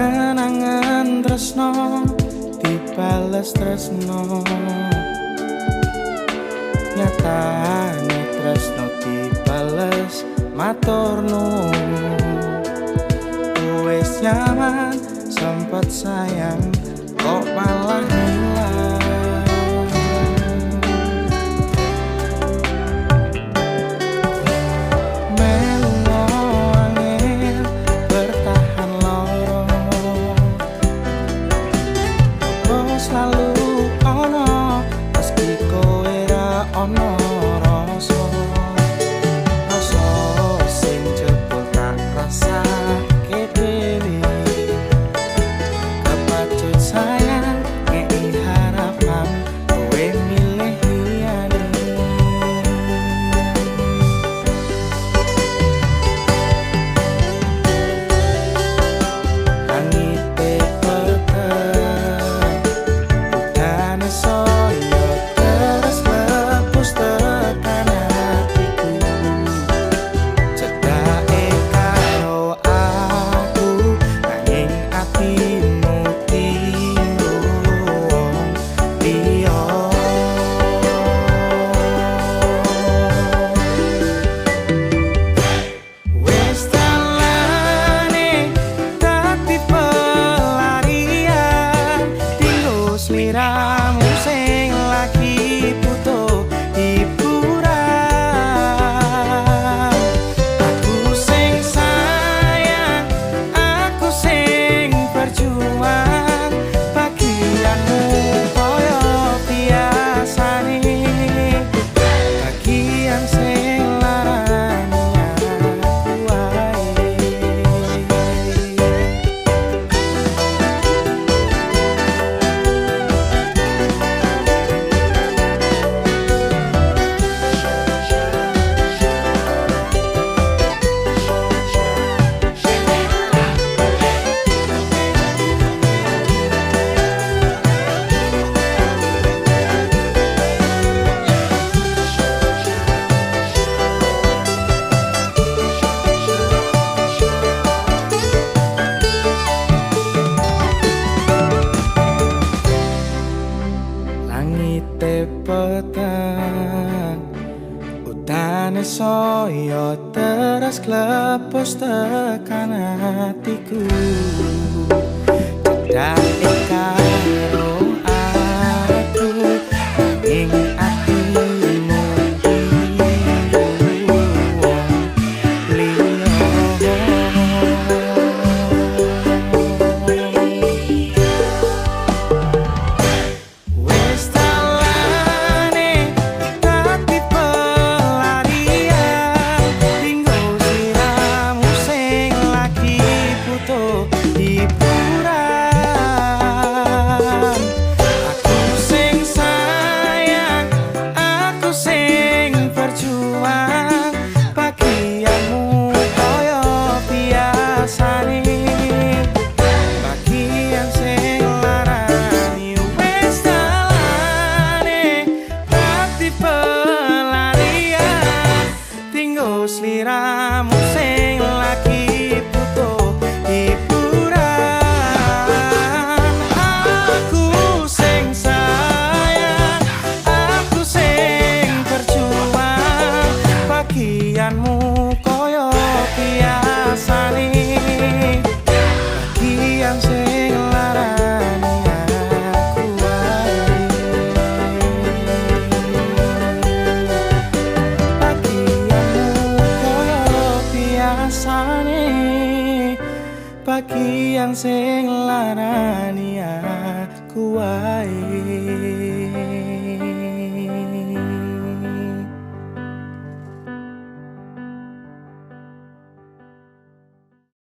Angen-angen tresno dibales tresno, nyatane tresno dibales matur nuwun. Wis nyaman sempet sayang kok malah hilang. Selalu ono meski kowe ra ono rasa sing jebul tak rasake dhewe. Kepacut sayang ngei harapan kowe milih liyane. Sliramu sing lagi butuh hiburan, aku sing sayang, aku sing berjuang, bagianmu koyo biasane, bagian sing larani aku wae. Langite peteng, udane soyo teras klepos tekan hatiku. Cedake karo aku ing atimu sliramu sing lagi butuh hiburan, aku sing sayang, aku sing berjuang, bagianmu koyo biasane, bagian sing larani aku wae. Bagian sing larani aku wae.